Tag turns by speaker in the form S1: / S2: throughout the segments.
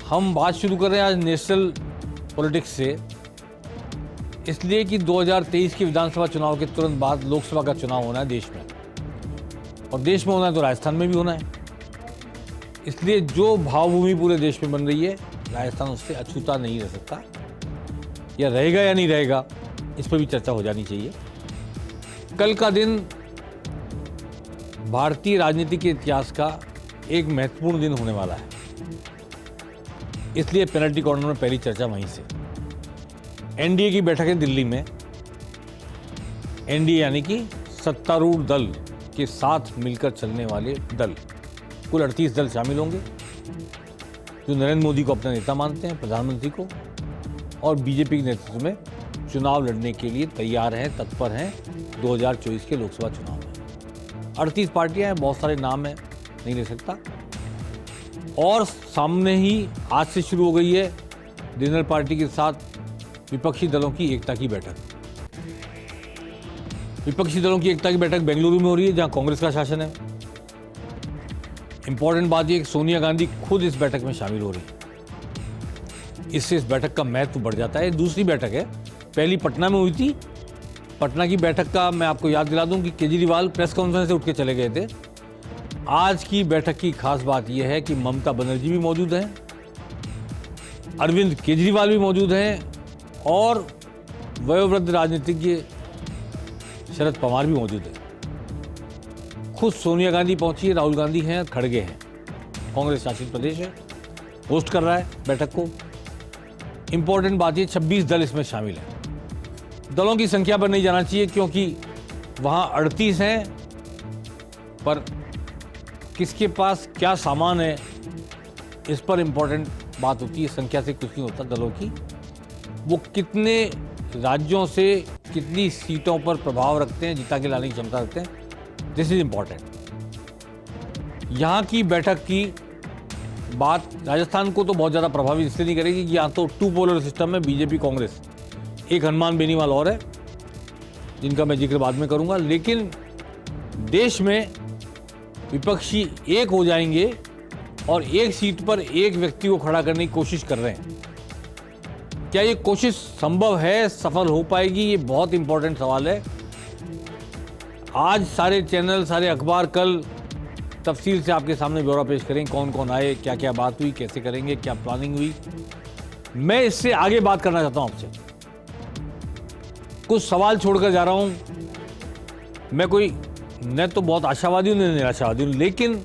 S1: हम बात शुरू कर रहे हैं आज नेशनल पॉलिटिक्स से, इसलिए कि 2023 के विधानसभा चुनाव के तुरंत बाद लोकसभा का चुनाव होना है देश में, और देश में होना है तो राजस्थान में भी होना है। इसलिए जो भावभूमि पूरे देश में बन रही है, राजस्थान उससे अछूता नहीं रह सकता, या रहेगा या नहीं रहेगा, इस पर भी चर्चा हो जानी चाहिए। कल का दिन भारतीय राजनीति के इतिहास का एक महत्वपूर्ण दिन होने वाला है, इसलिए पेनल्टी कॉर्नर में पहली चर्चा वहीं से। एनडीए की बैठक है दिल्ली में। एनडीए यानी कि सत्तारूढ़ दल के साथ मिलकर चलने वाले दल, कुल 38 दल शामिल होंगे, जो नरेंद्र मोदी को अपना नेता मानते हैं, प्रधानमंत्री को, और बीजेपी के नेतृत्व में चुनाव लड़ने के लिए तैयार हैं, तत्पर हैं 2024 के लोकसभा चुनाव में। 38 पार्टियां हैं, बहुत सारे नाम हैं, नहीं ले सकता। और सामने ही आज से शुरू हो गई है डिनर पार्टी के साथ विपक्षी दलों की एकता की बैठक। विपक्षी दलों की एकता की बैठक बेंगलुरु में हो रही है, जहां कांग्रेस का शासन है। इंपॉर्टेंट बात यह कि सोनिया गांधी खुद इस बैठक में शामिल हो रही है, इससे इस बैठक का महत्व बढ़ जाता है। दूसरी बैठक है, पहली पटना में हुई थी। पटना की बैठक का मैं आपको याद दिला दूं कि केजरीवाल प्रेस कॉन्फ्रेंस से उठ के चले गए थे। आज की बैठक की खास बात यह है कि ममता बनर्जी भी मौजूद हैं, अरविंद केजरीवाल भी मौजूद हैं, और वयोवृद्ध राजनीतिज्ञ शरद पवार भी मौजूद हैं। खुद सोनिया गांधी पहुंची है, राहुल गांधी हैं, खड़गे हैं। कांग्रेस शासित प्रदेश है, होस्ट कर रहा है बैठक को। इंपॉर्टेंट बात यह 26 दल इसमें शामिल हैं। दलों की संख्या पर नहीं जाना चाहिए, क्योंकि वहां 38 हैं, पर किसके पास क्या सामान है, इस पर इंपॉर्टेंट बात होती है। संख्या से कुछ नहीं होता दलों की, वो कितने राज्यों से कितनी सीटों पर प्रभाव रखते हैं, जिता के लाने की क्षमता रखते हैं, दिस इज इंपॉर्टेंट। यहाँ की बैठक की बात राजस्थान को तो बहुत ज़्यादा प्रभावित इसलिए नहीं करेगी कि यहाँ तो टू पोलर सिस्टम है, बीजेपी कांग्रेस। एक हनुमान बेनीवाल और है, जिनका मैं जिक्र बाद में करूँगा। लेकिन देश में विपक्षी एक हो जाएंगे और एक सीट पर एक व्यक्ति को खड़ा करने की कोशिश कर रहे हैं। क्या ये कोशिश संभव है, सफल हो पाएगी? ये बहुत इंपॉर्टेंट सवाल है। आज सारे चैनल, सारे अखबार कल तफसील से आपके सामने ब्यौरा पेश करेंगे, कौन कौन आए, क्या क्या बात हुई, कैसे करेंगे, क्या प्लानिंग हुई। मैं इससे आगे बात करना चाहता हूं आपसे। कुछ सवाल छोड़कर जा रहा हूं। मैं कोई न तो बहुत आशावादी हूं, न निराशावादी हूं, लेकिन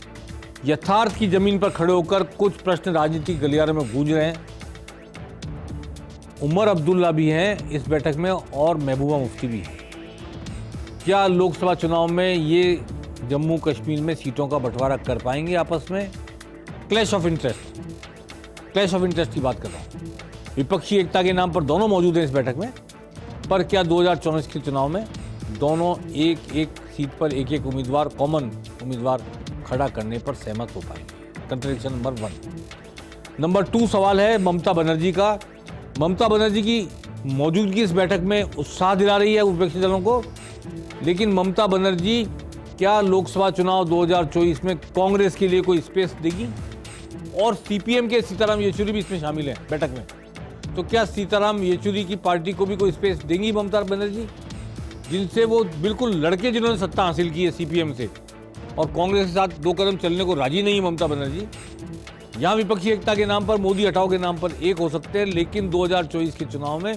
S1: यथार्थ की जमीन पर खड़े होकर कुछ प्रश्न राजनीतिक गलियारे में गूंज रहे हैं। उमर अब्दुल्ला भी हैं इस बैठक में, और महबूबा मुफ्ती भी हैं। क्या लोकसभा चुनाव में ये जम्मू कश्मीर में सीटों का बंटवारा कर पाएंगे आपस में? क्लैश ऑफ इंटरेस्ट की बात कर रहा हूं। विपक्षी एकता के नाम पर दोनों मौजूद हैं इस बैठक में, पर क्या 2024 के चुनाव में दोनों एक एक सीट पर एक एक उम्मीदवार, कॉमन उम्मीदवार खड़ा करने पर सहमत हो पाएंगे? Contradiction number 1। नंबर 2 सवाल है ममता बनर्जी का। ममता बनर्जी की मौजूदगी इस बैठक में उत्साह दिला रही है विपक्षी दलों को, लेकिन ममता बनर्जी क्या लोकसभा चुनाव 2024 में कांग्रेस के लिए कोई स्पेस देगी? और सीपीएम के सीताराम येचुरी भी इसमें शामिल हैं बैठक में, तो क्या सीताराम येचुरी की पार्टी को भी कोई स्पेस देंगी ममता बनर्जी, जिनसे वो बिल्कुल लड़के, जिन्होंने सत्ता हासिल की है सीपीएम से, और कांग्रेस के साथ 2 कदम चलने को राजी नहीं है ममता बनर्जी? यहाँ विपक्षी एकता के नाम पर, मोदी हटाओ के नाम पर एक हो सकते हैं, लेकिन 2024 के चुनाव में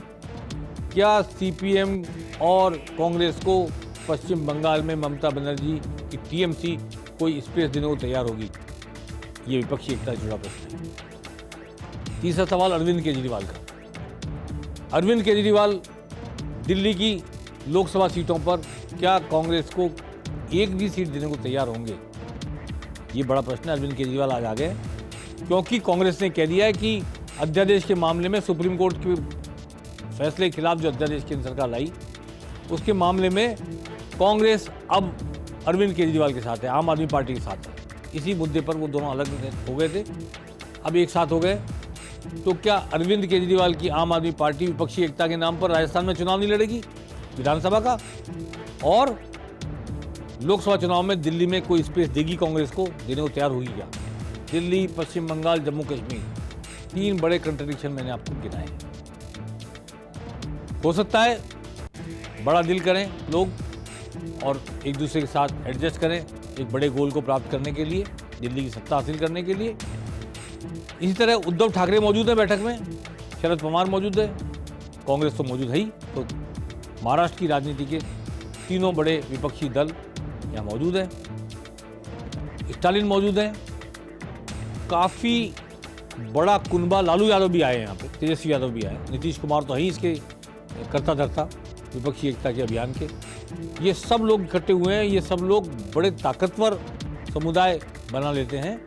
S1: क्या सीपीएम और कांग्रेस को पश्चिम बंगाल में ममता बनर्जी की टीएमसी कोई स्पेस देने को तैयार होगी? ये विपक्षी एकता से जुड़ा प्रश्न है। तीसरा सवाल अरविंद केजरीवाल का। अरविंद केजरीवाल दिल्ली की लोकसभा सीटों पर क्या कांग्रेस को एक भी सीट देने को तैयार होंगे? ये बड़ा प्रश्न है। अरविंद केजरीवाल आज आ गए, क्योंकि कांग्रेस ने कह दिया है कि अध्यादेश के मामले में सुप्रीम कोर्ट के फैसले के खिलाफ जो अध्यादेश केंद्र सरकार लाई, उसके मामले में कांग्रेस अब अरविंद केजरीवाल के साथ है, आम आदमी पार्टी के साथ है। इसी मुद्दे पर वो दोनों अलग हो गए थे, अब एक साथ हो गए। तो क्या अरविंद केजरीवाल की आम आदमी पार्टी विपक्षी एकता के नाम पर राजस्थान में चुनाव नहीं लड़ेगी विधानसभा का, और लोकसभा चुनाव में दिल्ली में कोई स्पेस देगी कांग्रेस को? देने को तैयार होगी क्या? दिल्ली, पश्चिम बंगाल, जम्मू कश्मीर, 3 बड़े कंट्रडिक्शन मैंने आपको गिनाए हैं। हो सकता है बड़ा दिल करें लोग और एक दूसरे के साथ एडजस्ट करें एक बड़े गोल को प्राप्त करने के लिए, दिल्ली की सत्ता हासिल करने के लिए। इसी तरह उद्धव ठाकरे मौजूद है बैठक में, शरद पवार मौजूद है, कांग्रेस तो मौजूद है ही, तो महाराष्ट्र की राजनीति के तीनों बड़े विपक्षी दल यहाँ मौजूद है। स्टालिन मौजूद है, काफ़ी बड़ा कुनबा, लालू यादव भी आए यहाँ पे, तेजस्वी यादव भी आए, नीतीश कुमार तो है ही इसके करता धरता विपक्षी एकता के अभियान के। ये सब लोग इकट्ठे हुए हैं, ये सब लोग बड़े ताकतवर समुदाय बना लेते हैं।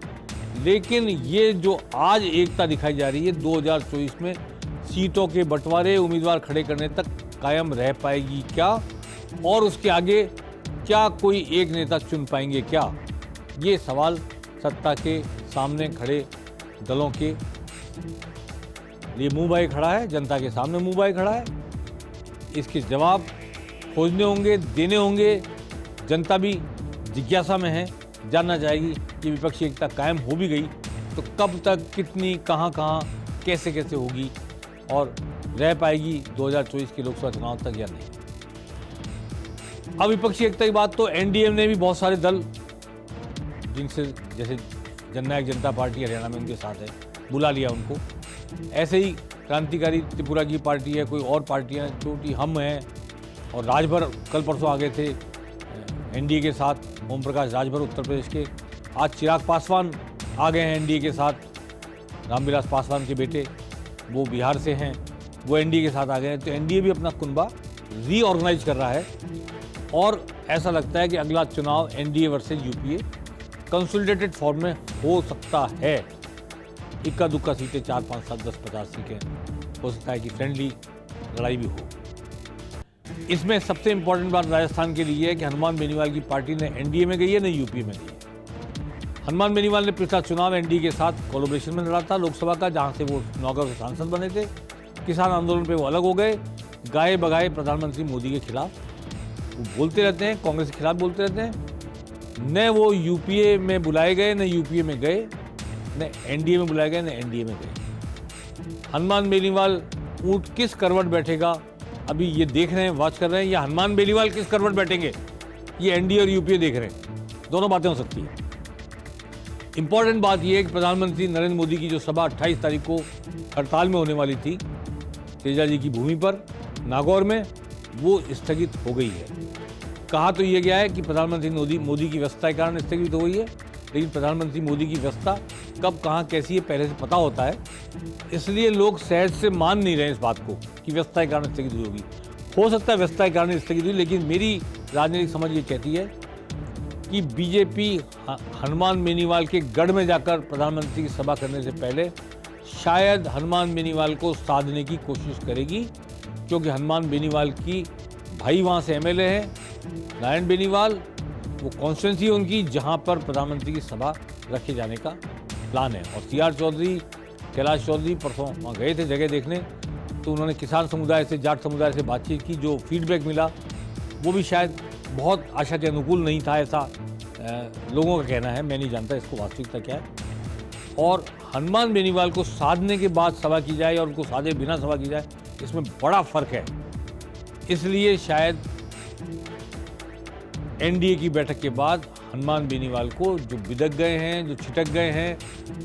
S1: लेकिन ये जो आज एकता दिखाई जा रही है 2024 में सीटों के बंटवारे, उम्मीदवार खड़े करने तक कायम रह पाएगी क्या, और उसके आगे क्या कोई एक नेता चुन पाएंगे क्या, ये सवाल सत्ता के सामने खड़े दलों के लिए मुंह बाए खड़ा है, जनता के सामने मुंह बाए खड़ा है। इसके जवाब खोजने होंगे, देने होंगे। जनता भी जिज्ञासा में है, जानना चाहेगी कि विपक्षी एकता कायम हो भी गई तो कब तक, कितनी, कहां कहां, कैसे कैसे होगी और रह पाएगी 2024 के लोकसभा चुनाव तक या नहीं। अब विपक्षी एकता की बात तो एनडीए ने भी बहुत सारे दल जिनसे, जैसे जननायक जनता पार्टी हरियाणा में उनके साथ है, बुला लिया उनको। ऐसे ही क्रांतिकारी त्रिपुरा की पार्टी है, कोई और पार्टियां छोटी, हम हैं, और राजभर कल परसों आ गए थे एनडीए के साथ, ओम प्रकाश राजभर उत्तर प्रदेश के। आज चिराग पासवान आ गए हैं एनडीए के साथ, रामविलास पासवान के बेटे, वो बिहार से हैं, वो एनडीए के साथ आ गए हैं। तो एनडीए भी अपना कुनबा रीऑर्गेनाइज कर रहा है और ऐसा लगता है कि अगला चुनाव NDA versus UPA consolidated form में हो सकता है। इक्का दुक्का सीटें, 4, 5, 7, 10, 50 सीटें, हो सकता है कि फ्रेंडली लड़ाई भी हो। इसमें सबसे इंपॉर्टेंट बात राजस्थान के लिए है कि हनुमान बेनीवाल की पार्टी ने एनडीए में गई है, न यूपी में गई है। हनुमान बेनीवाल ने पिछला चुनाव एनडीए के साथ कोलैबोरेशन में लड़ा था लोकसभा का, जहां से वो नौगढ़ से सांसद बने थे। किसान आंदोलन पे वो अलग हो गए, गाए बगाए प्रधानमंत्री मोदी के खिलाफ वो बोलते रहते हैं, कांग्रेस के खिलाफ बोलते रहते हैं। न वो यूपीए में बुलाए गए, न यूपीए में गए, न एनडीए में बुलाए गए, न एनडीए में गए। हनुमान बेनीवाल ऊंट किस करवट बैठेगा, अभी ये देख रहे हैं, वॉच कर रहे हैं, या हनुमान बेनीवाल किस करवट बैठेंगे, ये एनडीए और यूपीए देख रहे हैं। दोनों बातें हो सकती है। इंपॉर्टेंट बात यह है कि प्रधानमंत्री नरेंद्र मोदी की जो सभा 28 तारीख को हड़ताल में होने वाली थी तेजा जी की भूमि पर नागौर में, वो स्थगित हो गई है। कहा तो यह गया है कि प्रधानमंत्री मोदी की व्यस्तता के कारण स्थगित हो गई है, लेकिन प्रधानमंत्री मोदी की व्यस्तता कब, कहाँ, कैसी है पहले से पता होता है, इसलिए लोग सहज से मान नहीं रहे इस बात को कि व्यस्तता के कारण स्थगित हुई होगी। हो सकता है व्यस्तता के कारण स्थगित हुई, लेकिन मेरी राजनीतिक समझ ये कहती है कि बीजेपी हनुमान बेनीवाल के गढ़ में जाकर प्रधानमंत्री की सभा करने से पहले शायद हनुमान बेनीवाल को साधने की कोशिश करेगी, क्योंकि हनुमान बेनीवाल की भाई वहाँ से एमएलए हैं, नारायण बेनीवाल, वो कॉन्स्टिट्यूंसी है उनकी जहाँ पर प्रधानमंत्री की सभा रखे जाने का प्लान है। और सीआर चौधरी, कैलाश चौधरी परसों वहाँ गए थे जगह देखने, तो उन्होंने किसान समुदाय से, जाट समुदाय से बातचीत की। जो फीडबैक मिला वो भी शायद बहुत आशा के अनुकूल नहीं था, ऐसा लोगों का कहना है, मैं नहीं जानता इसको वास्तविकता क्या है। और हनुमान बेनीवाल को साधने के बाद सभा की जाए और उनको साधे बिना सभा की जाए, इसमें बड़ा फर्क है। इसलिए शायद एनडीए की बैठक के बाद हनुमान बेनीवाल को, जो बिदक गए हैं, जो छिटक गए हैं,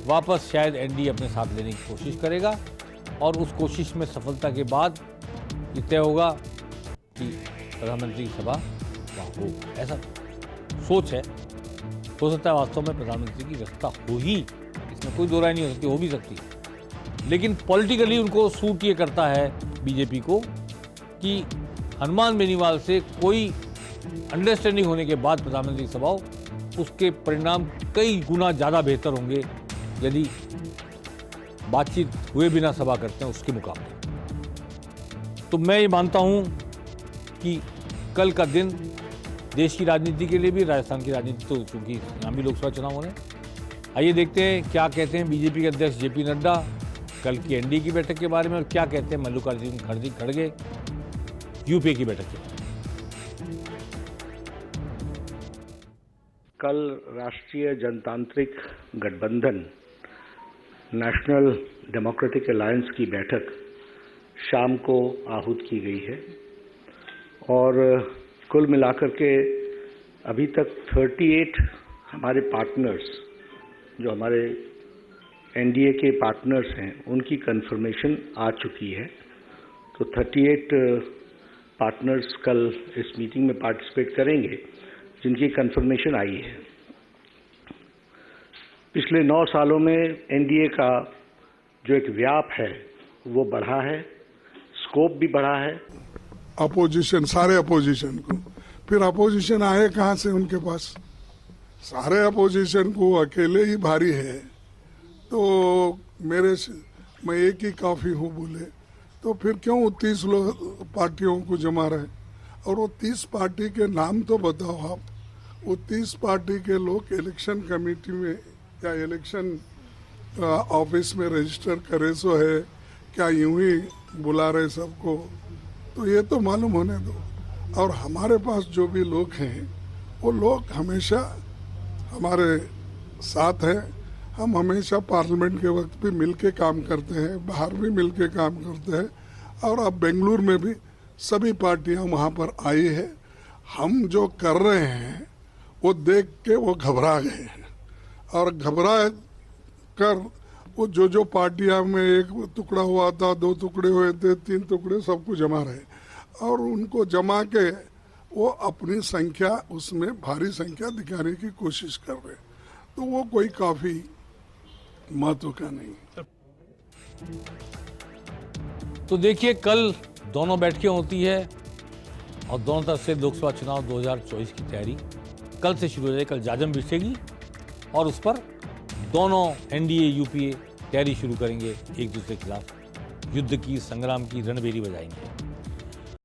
S1: वापस शायद एनडीए अपने साथ लेने की कोशिश करेगा, और उस कोशिश में सफलता के बाद ये तय होगा कि प्रधानमंत्री की सभा वहाँ हो, ऐसा सोच है। हो सकता है वास्तव में प्रधानमंत्री की व्यवस्था हो ही, इसमें कोई दो राय नहीं हो सकती, हो भी सकती, लेकिन पॉलिटिकली उनको सूट ये करता है बीजेपी को कि हनुमान बेनीवाल से कोई अंडरस्टैंडिंग होने के बाद प्रधानमंत्री सभा हो, उसके परिणाम कई गुना ज़्यादा बेहतर होंगे यदि बातचीत हुए बिना सभा करते हैं उसके मुकाबले। तो मैं ये मानता हूँ कि कल का दिन देश की राजनीति के लिए भी, राजस्थान की राजनीति तो चूँकि यहाँ भी लोकसभा चुनाव होने, आइए देखते हैं क्या कहते हैं बीजेपी के अध्यक्ष जेपी नड्डा कल की एनडीए की बैठक के बारे में, और क्या कहते हैं मल्लिकार्जुन खड़गे यूपीए की बैठक के बारे में।
S2: कल राष्ट्रीय जनतांत्रिक गठबंधन नेशनल डेमोक्रेटिक अलायंस की बैठक शाम को आहूत की गई है और कुल मिलाकर के अभी तक 38 हमारे पार्टनर्स, जो हमारे एनडीए के पार्टनर्स हैं, उनकी कंफर्मेशन आ चुकी है। तो 38 पार्टनर्स कल इस मीटिंग में पार्टिसिपेट करेंगे जिनकी कंफर्मेशन आई है। पिछले 9 सालों में एनडीए का जो एक व्याप है वो बढ़ा है, स्कोप भी बढ़ा है।
S3: अपोजिशन, सारे अपोजिशन को, फिर अपोजिशन आए कहाँ से उनके पास? सारे अपोजिशन को अकेले ही भारी है। तो मैं एक ही काफी हूँ बोले तो फिर क्यों 30 लोग पार्टियों को जमा रहे? और वो 30 पार्टी के नाम तो बताओ आप। वो 30 पार्टी के लोग इलेक्शन कमेटी में या इलेक्शन ऑफिस में रजिस्टर करे सो है क्या यूं ही बुला रहे सबको? तो ये तो मालूम होने दो। और हमारे पास जो भी लोग हैं वो लोग हमेशा हमारे साथ हैं। हम हमेशा पार्लियामेंट के वक्त भी मिलके काम करते हैं, बाहर भी मिलके काम करते हैं। और अब बेंगलुरु में भी सभी पार्टियां वहां पर आई है। हम जो कर रहे हैं वो देख के वो घबरा गए हैं और घबरा कर वो जो पार्टियां में एक टुकड़ा हुआ था, 2 टुकड़े हुए थे, 3 टुकड़े, सबको जमा रहे और उनको जमा के वो अपनी संख्या उसमें भारी संख्या दिखाने की कोशिश कर रहे। तो वो कोई काफी महत्व का नहीं।
S1: तो देखिए, कल दोनों बैठकें होती है और दोनों तरफ से लोकसभा चुनाव 2024 की तैयारी कल से शुरू हो जाएगी। कल जाजम बिछेगी और उस पर दोनों एनडीए यूपीए तैयारी शुरू करेंगे, एक दूसरे के खिलाफ युद्ध की, संग्राम की रणभेरी बजाएंगे।